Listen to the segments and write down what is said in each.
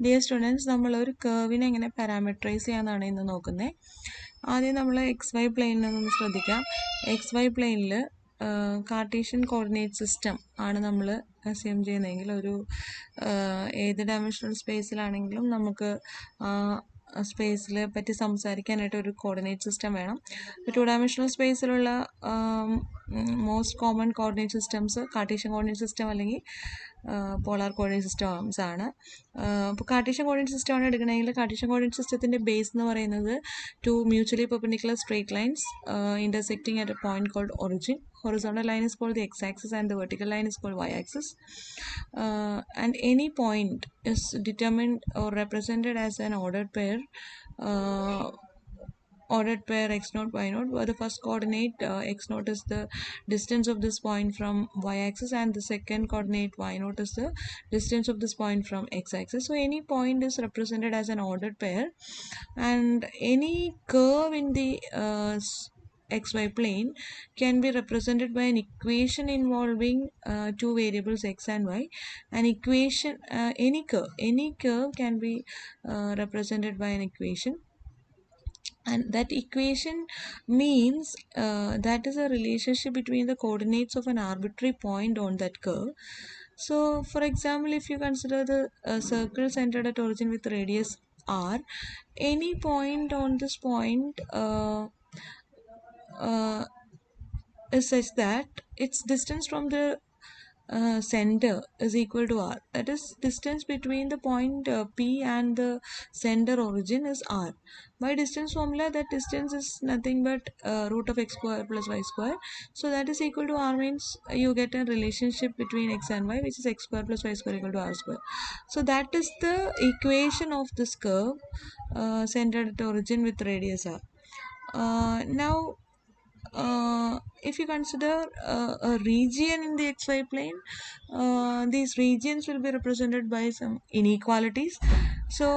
Dear students, നമ്മളൊരു കർവിനെ എങ്ങനെ parameterise ചെയ്യാന്നാണ് ഇന്ന് നോക്കുന്നത്. ആദ്യം നമ്മൾ XY പ്ലെയിനിൽ ഒന്ന് ശ്രദ്ധിക്കാം. XY പ്ലെയിനിൽ കാർട്ടീഷ്യൻ കോർഡിനേറ്റ് സിസ്റ്റം ആണ് നമ്മൾ അസ്യൂം ചെയ്യുന്നതെങ്കിൽ ഒരു ഏത് ഡയമെൻഷണൽ സ്പേസിലാണെങ്കിലും നമുക്ക് സ്പേസിൽ പറ്റി സംസാരിക്കാനായിട്ട് ഒരു കോർഡിനേറ്റ് സിസ്റ്റം വേണം. ടു ഡയമെൻഷണൽ സ്പേസിലുള്ള most common coordinate systems Cartesian coordinate system അല്ലെങ്കിൽ പോളാർ കോർഡിനേറ്റ് സിസ്റ്റംസ് ആണ്. അപ്പോൾ കാർട്ടീഷ്യൻ കോർഡിനേറ്റ് സിസ്റ്റം ആണ് എടുക്കണമെങ്കിൽ കാർട്ടീഷ്യൻ കോർഡിനേറ്റ് സിസ്റ്റത്തിൻ്റെ ബേസ് എന്ന് പറയുന്നത് two mutually perpendicular straight lines intersecting at a point called origin. Horizontal line is called the x-axis and the vertical line is called y-axis. And any point is determined or represented as an ordered pair x naught y naught, where the first coordinate x naught is the distance of this point from y-axis and the second coordinate y naught is the distance of this point from x-axis. So any point is represented as an ordered pair, and any curve in the xy plane can be represented by an equation involving two variables x and y. An equation, any curve can be represented by an equation, and that equation means that is a relationship between the coordinates of an arbitrary point on that curve. So for example, if you consider the circle centered at origin with radius r, any point on this point is such that its distance from the center is equal to r. That is, distance between the point P and the center origin is r. By distance formula, that distance is nothing but root of x square plus y square. So that is equal to r means you get a relationship between x and y, which is x square plus y square equal to r square. So that is the equation of this curve centered at origin with radius r. Now if you consider a region in the xy plane, these regions will be represented by some inequalities. So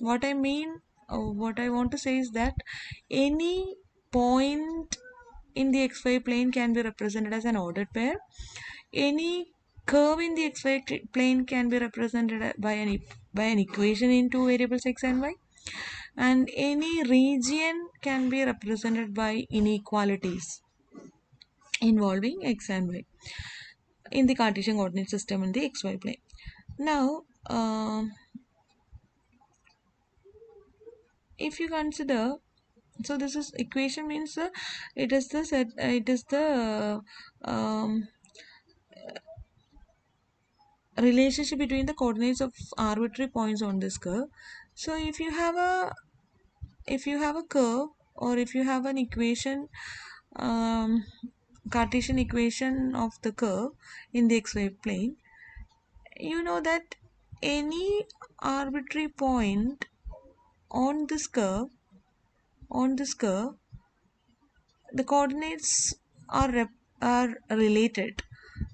what I want to say is that any point in the xy plane can be represented as an ordered pair. Any curve in the xy plane can be represented by an equation in two variables x and y. And any region can be represented by inequalities involving x and y in the Cartesian coordinate system in the xy plane. Now if you consider, so this is equation means it is the relationship between the coordinates of arbitrary points on this curve. So if you have a curve, or if you have an equation, Cartesian equation of the curve in the xy plane, you know that any arbitrary point on this curve, the coordinates are related.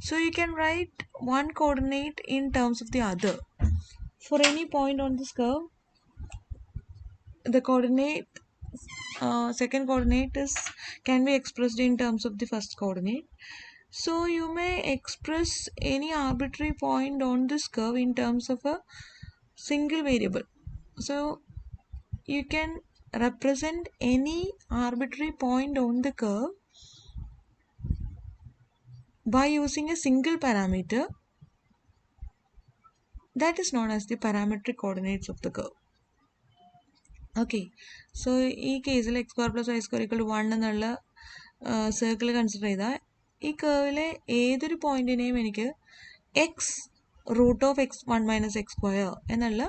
So you can write one coordinate in terms of the other. For any point on this curve, the coordinate second coordinate can be expressed in terms of the first coordinate. So you may express any arbitrary point on this curve in terms of a single variable. So you can represent any arbitrary point on the curve by using a single parameter that is known as the parametric coordinates of the curve. Okay, so ഈ കേസിൽ x square plus y square equal to 1 എന്നുള്ള circle consider ചെയ്താൽ ഈ കേർവിലെ ഏതൊരു പോയിന്റിനെയും എനിക്ക് x root of x 1 minus x square എന്നുള്ള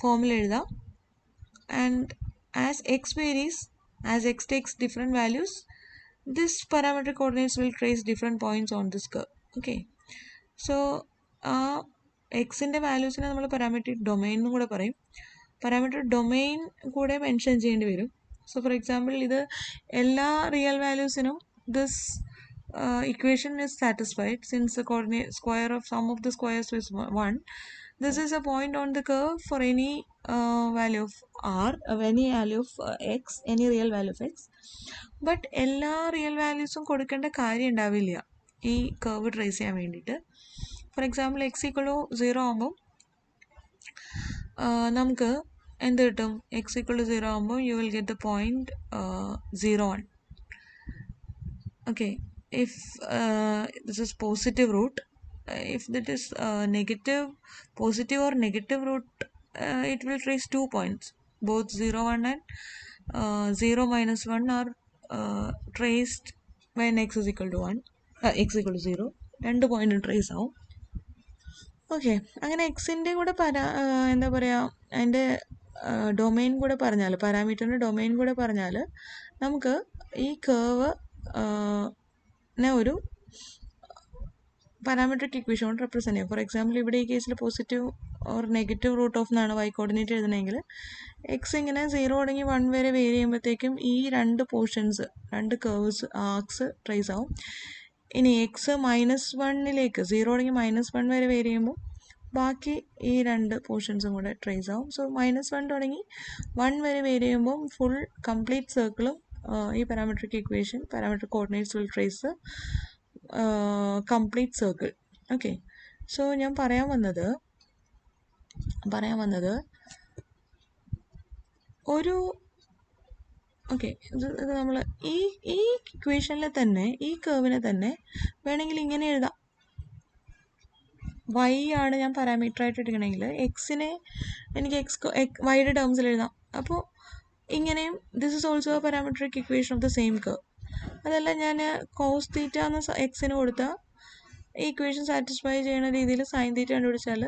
ഫോമിൽ എഴുതാം. And as x varies, as x takes different values, this parametric coordinates will trace different points on this curve. Okay, so ആ എക്സിൻ്റെ വാല്യൂസിനെ നമ്മൾ പാരാമെട്രിക് ഡൊമൈൻ എന്നും കൂടെ പറയും. പാരാമെട്രിക് ഡൊമൈൻ കൂടെ മെൻഷൻ ചെയ്യേണ്ടി വരും. സോ ഫോർ എക്സാമ്പിൾ, ഇത് എല്ലാ റിയൽ വാല്യൂസിനും this equation is satisfied since the coordinate square of sum of the squares is 1. This is a point on the curve for any value of r, any value of x, any real value of x. But എല്ലാ real വാല്യൂസും കൊടുക്കേണ്ട കാര്യം ഉണ്ടാവില്ല ഈ curve trace ചെയ്യാൻ വേണ്ടിയിട്ട്. For example, x equal to 0 ആകുമ്പോൾ നമുക്ക് എന്ത് കിട്ടും? x equal to 0 ആകുമ്പോൾ you will get the point 0 1. Okay, if this is positive root, if that is positive or negative root, it will trace 2 points, both 0 1 and 0 minus 1 are traced when x is equal to 1, x equal to 0, 2 point trace ആവും. Okay, അങ്ങനെ എക്സിൻ്റെ കൂടെ എന്താ പറയുക, അതിൻ്റെ domain കൂടെ പറഞ്ഞാൽ, പാരാമീറ്ററിൻ്റെ domain കൂടെ പറഞ്ഞാൽ നമുക്ക് ഈ കേവ് ഒരു പാരാമെട്രിക് ഇക്വേഷൻ കൊണ്ട് റെപ്രസെൻറ്റ് ചെയ്യാം. ഫോർ എക്സാമ്പിൾ ഇവിടെ ഈ കേസിൽ positive or negative root of എന്നാണ് വൈ കോർഡിനേറ്റ് എഴുതണമെങ്കിൽ എക്സ് ഇങ്ങനെ 0 തുടങ്ങി 1 വരെ വേരി ചെയ്യുമ്പോഴത്തേക്കും ഈ രണ്ട് പോർഷൻസ്, രണ്ട് കേവ്സ് ആർക്സ് ട്രേസ് ആവും. ഇനി എക്സ് -1 0 തുടങ്ങി -1 വരെ വേരി ചെയ്യുമ്പോൾ ബാക്കി ഈ രണ്ട് പോർഷൻസും കൂടെ ട്രേസ് ആവും. സോ -1 തുടങ്ങി 1 വരെ വേരി ചെയ്യുമ്പോൾ ഫുൾ കംപ്ലീറ്റ് സർക്കിളും ഈ parametric equation, parametric coordinates will trace complete circle. Okay, so ഞാൻ പറയാൻ വന്നത് ഒരു ഓക്കെ, ഇത് നമ്മൾ ഈ ഇക്വേഷനിൽ തന്നെ ഈ കേർവിനെ തന്നെ വേണമെങ്കിൽ ഇങ്ങനെ എഴുതാം. വൈ ആണ് ഞാൻ പാരാമീറ്റർ ആയിട്ട് എടുക്കണമെങ്കിൽ എക്സിനെ എനിക്ക് വൈയുടെ ടേംസിൽ എഴുതാം. അപ്പോൾ ഇങ്ങനെയും this is also A parametric equation of the same curve. അതല്ല, ഞാൻ കോസ് തീറ്റ എന്ന് എക്സിന് കൊടുത്താൽ ഈ ഇക്വേഷൻ സാറ്റിസ്ഫൈ ചെയ്യുന്ന രീതിയിൽ സൈൻ തീറ്റ കണ്ടുപിടിച്ചാൽ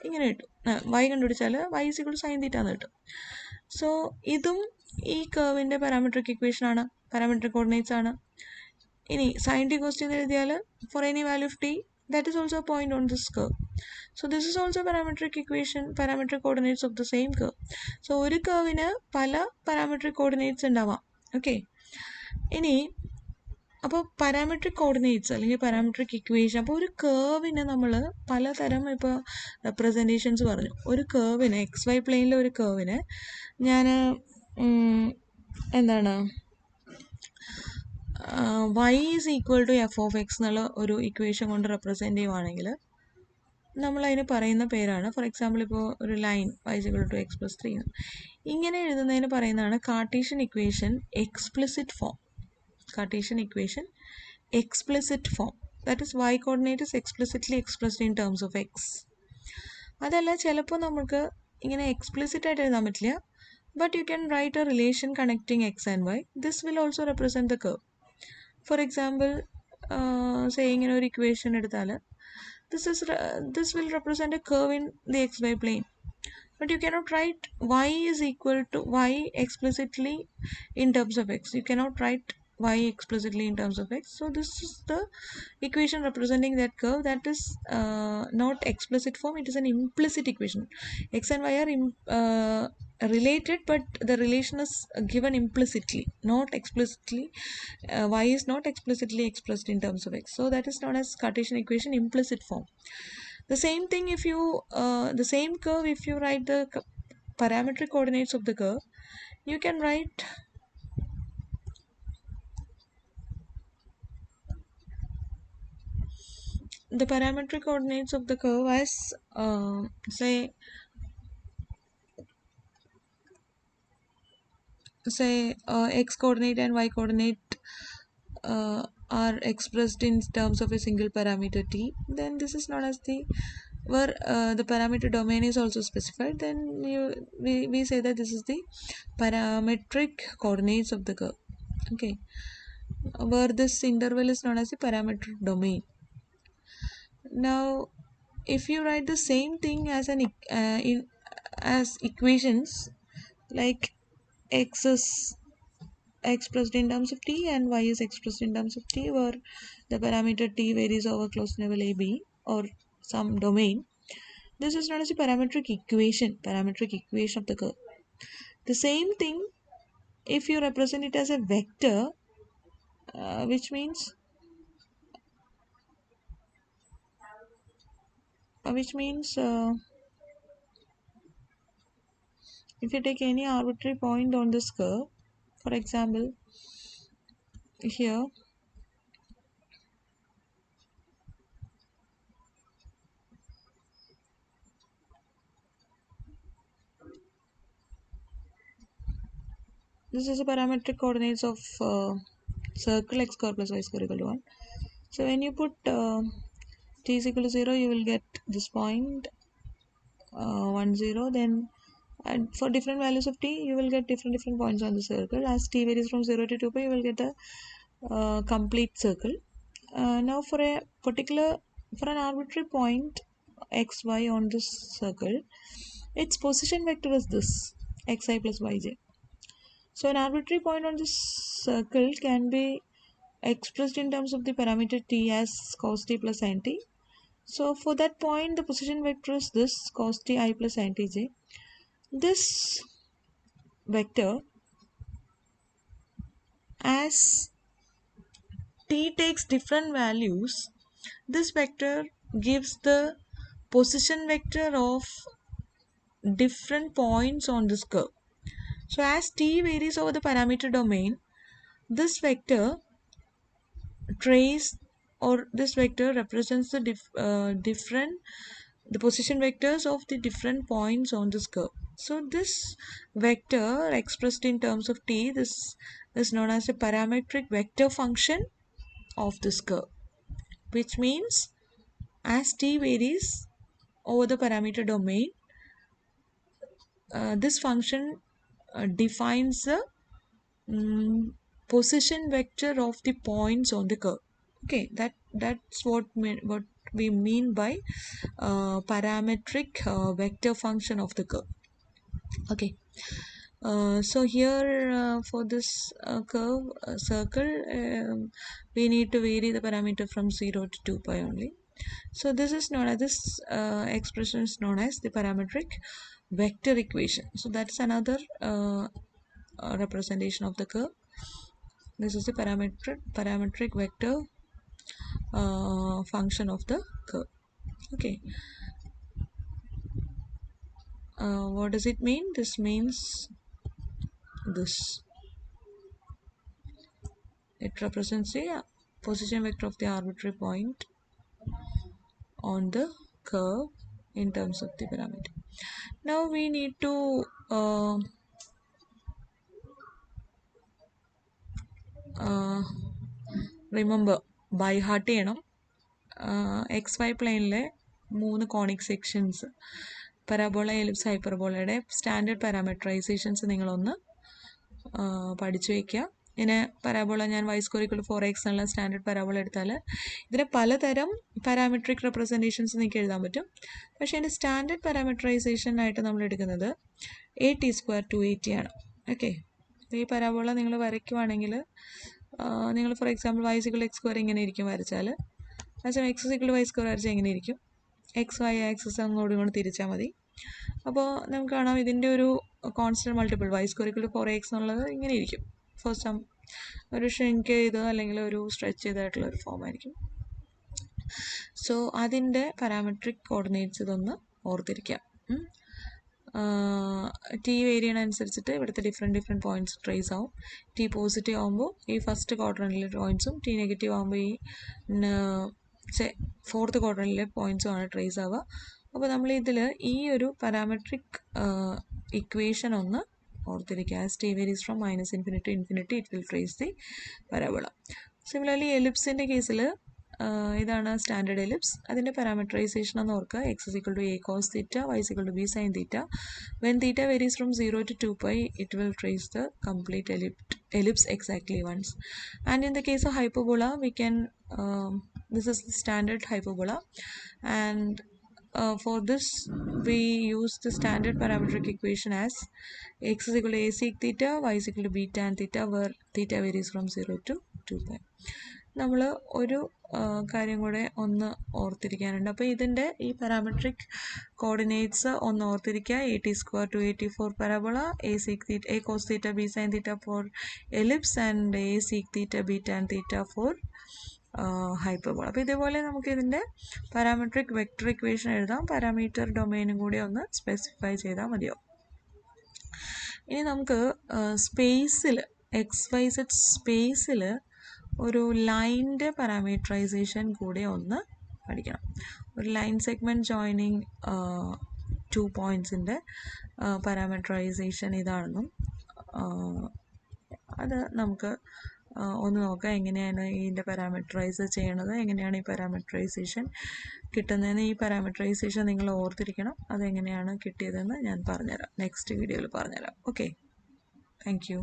ഇങ്ങനെ കിട്ടും. വൈ കണ്ടുപിടിച്ചാൽ y is equal to sine theta എന്ന് കിട്ടും. സോ ഇതും ഈ കേർവിൻ്റെ പാരാമെട്രിക് ഇക്വേഷൻ ആണ്, പാരാമെട്രിക് കോർഡിനേറ്റ്സ് ആണ്. ഇനി സൈൻ ടി കോസ് ടി എന്ന് എഴുതിയാൽ for any value of T, that is also a point on this curve. So this is also a parametric equation, parametric coordinates of the same curve. So ഒരു curveന് പല parametric coordinates ഉണ്ടാവാം. Okay, ഇനി അപ്പോൾ parametric coordinates അല്ലെങ്കിൽ parametric equation, അപ്പോൾ ഒരു കേർവിന് നമ്മൾ പലതരം ഇപ്പോൾ റെപ്രസെൻറ്റേഷൻസ് പറഞ്ഞു. ഒരു കേർവിന് XY പ്ലെയിനിലെ ഒരു കേർവിന് ഞാൻ എന്താണ് y is equal to f of x എന്നുള്ള ഒരു ഇക്വേഷൻ കൊണ്ട് റെപ്രസെൻറ്റ് ചെയ്യുവാണെങ്കിൽ നമ്മളതിന് പറയുന്ന പേരാണ്, ഫോർ എക്സാമ്പിൾ ഇപ്പോൾ ഒരു line y is equal to x plus 3 ഇങ്ങനെ എഴുതുന്നതിന് പറയുന്നതാണ് Cartesian equation explicit form. Cartesian equation explicit form, that is y coordinate is explicitly expressed in terms of x. അതല്ല, ചിലപ്പോൾ നമുക്ക് ഇങ്ങനെ എക്സ്പ്ലിസിറ്റ് ആയിട്ട് എഴുതാൻ പറ്റില്ല, but you can write a relation connecting x and y. This will also represent the curve. For example, say ഇങ്ങനെ ഒരു equation എടുത്താൽ this will represent a curve in the xy plane, but you cannot write y is equal to y explicitly in terms of x. You cannot write y explicitly in terms of x. So this is the equation representing that curve. That is not explicit form, it is an implicit equation. X and y are related, but the relation is given implicitly, not explicitly. Y is not explicitly expressed in terms of x, so that is known as Cartesian equation implicit form. The same thing if you the same curve, if you write the parametric coordinates of the curve, you can write the parametric coordinates of the curve as say x coordinate and y coordinate are expressed in terms of a single parameter t. Then this is known as the where the parameter domain is also specified. Then we say that this is the parametric coordinates of the curve. Okay, where this interval is known as the parametric domain. Now if you write the same thing as an as equations like x is expressed in terms of t and y is expressed in terms of t, where the parameter t varies over closed interval a b or some domain, this is known as a parametric equation of the curve. The same thing if you represent it as a vector, which means if you take any arbitrary point on this curve, for example here this is the parametric coordinates of circle x square plus y square equal to 1. So when you put t is equal to 0, you will get this point 1 0. Then and for different values of t, you will get different points on the circle. As t varies from 0 to 2 pi, you will get a complete circle. Now for an arbitrary point xy on this circle, its position vector is this xi plus yj. So an arbitrary point on this circle can be expressed in terms of the parameter t as cos t plus sin t. So for that point, the position vector is this cos t I plus sin t j. This vector, as t takes different values, this vector gives the position vector of different points on this curve. So as t varies over the parameter domain, this vector represents the position vectors of the different points on this curve. So this vector expressed in terms of t, this is known as a parametric vector function of this curve, which means as t varies over the parameter domain, this function defines the position vector of the points on the curve. Okay, that's what we mean by parametric vector function of the curve. Okay, so here for this curve circle, we need to vary the parameter from 0 to 2 pi only. So this expression is known as the parametric vector equation. So that's another representation of the curve. This is the parametric vector function of the curve. Okay, what does it mean? This means this. It represents a position vector of the arbitrary point on the curve in terms of the parameter. Now we need to remember by heart ചെയ്യണം XY പ്ലെയിനിലെ 3 conic sections parabola ellipse ഹൈപ്പർബോളയുടെ standard parametrizations നിങ്ങളൊന്ന് പഠിച്ചു വയ്ക്കുക. ഇതിനെ parabola ഞാൻ y square equal to 4x എന്നുള്ള standard parabola എടുത്താൽ ഇതിനെ പലതരം പാരാമെട്രിക് റെപ്രസെൻറ്റേഷൻസ് നിങ്ങൾക്ക് എഴുതാൻ പറ്റും. പക്ഷേ ഇതിൻ്റെ സ്റ്റാൻഡേർഡ് പാരാമെട്രൈസേഷനായിട്ട് നമ്മൾ എടുക്കുന്നത് AT² 280 ആണ്. ഓക്കെ, ഈ പരാബോള നിങ്ങൾ വരയ്ക്കുവാണെങ്കിൽ നിങ്ങൾ ഫോർ എക്സാമ്പിൾ y = x² ഇങ്ങനെ ഇരിക്കും വരച്ചാൽ, അതേസമയം x = y² വരച്ചാൽ എങ്ങനെ ഇരിക്കും? XY ആക്സിസ് അങ്ങോട്ടും ഇങ്ങോട്ടും തിരിച്ചാൽ മതി. അപ്പോൾ നമുക്ക് കാണാം ഇതിൻ്റെ ഒരു കോൺസ്റ്റൻറ്റ് മൾട്ടിപ്പിൾ y² = 4x എന്നുള്ളത് ഇങ്ങനെ ഇരിക്കും. ഫോർ സം ഒരു ഷ്രിങ്ക് ചെയ്ത് അല്ലെങ്കിൽ ഒരു സ്ട്രെച്ച് ചെയ്തായിട്ടുള്ള ഒരു ഫോം ആയിരിക്കും. സോ അതിൻ്റെ പാരാമെട്രിക് കോർഡിനേറ്റ്സ് ഇതൊന്ന് ഓർത്തിരിക്കാം. ടി വേരി ചെയ്യണനുസരിച്ചിട്ട് ഇവിടുത്തെ ഡിഫറെൻറ്റ് പോയിൻറ്റ്സ് ട്രേസ് ആവും. ടി പോസിറ്റീവ് ആകുമ്പോൾ ഈ ഫസ്റ്റ് ക്വാഡ്രൻറ്റിലെ പോയിൻറ്റ്സും ടി നെഗറ്റീവ് ആകുമ്പോൾ ഈ ഫോർത്ത് ക്വാഡ്രൻറ്റിലെ പോയിൻറ്റ്സും ആണ് ട്രേസ് ആവുക. അപ്പോൾ നമ്മൾ ഇതിൽ ഈ ഒരു പാരാമെട്രിക് ഇക്വേഷൻ ഒന്ന് ഓർത്തിരിക്കുക. As t varies from -∞ to ∞, it will trace the parabola. Similarly എലിപ്സിൻ്റെ കേസിൽ ഇതാണ് സ്റ്റാൻഡേർഡ് എലിപ്സ്. അതിൻ്റെ പാരാമെട്രൈസേഷൻ എന്ന് ഓർക്കുക. x = a cos theta, y = b sin theta. When theta varies from 0 to 2 pi, it will trace the complete ellipse exactly once. And in the case of hyperbola, we can this is the standard hyperbola, and for this we use the standard parametric equation as x = a sec theta, y = b tan theta, where theta varies from 0 to 2 pi. നമ്മൾ ഒരു കാര്യം കൂടെ ഒന്ന് ഓർത്തിരിക്കാനുണ്ട്. അപ്പോൾ ഇതിൻ്റെ ഈ parametric coordinates ഒന്ന് ഓർത്തിരിക്കുക. AT² 284 parabola, a cos theta, b sin theta for ellipse, and a sec theta, b tan theta for hyperbola. അപ്പോൾ ഇതേപോലെ നമുക്ക് ഇതിൻ്റെ പാരാമെട്രിക് വെക്ടർ ഇക്വേഷൻ എഴുതാം. പാരാമീറ്റർ ഡൊമെയിനും കൂടി ഒന്ന് സ്പെസിഫൈ ചെയ്താൽ മതിയാവും. ഇനി നമുക്ക് സ്പേസിൽ XYZ സ്പേസിൽ ഒരു ലൈൻ്റെ പാരാമീറ്ററൈസേഷൻ കൂടെ ഒന്ന് പഠിക്കണം. ഒരു ലൈൻ സെഗ്മെൻറ്റ് ജോയിനിങ് 2 പോയിൻറ്റ്സിൻ്റെ പാരാമീറ്ററൈസേഷൻ ഇതാണെന്നും അത് നമുക്ക് ഒന്ന് നോക്കാം എങ്ങനെയാണ് ഇതിൻ്റെ പാരാമീറ്ററൈസ് ചെയ്യണത്, എങ്ങനെയാണ് ഈ പാരാമീറ്ററൈസേഷൻ കിട്ടുന്നതെന്ന്. ഈ പാരാമീറ്ററൈസേഷൻ നിങ്ങൾ ഓർത്തിരിക്കണം, അതെങ്ങനെയാണ് കിട്ടിയതെന്ന് ഞാൻ പറഞ്ഞുതരാം, നെക്സ്റ്റ് വീഡിയോയിൽ പറഞ്ഞുതരാം. Okay, thank you.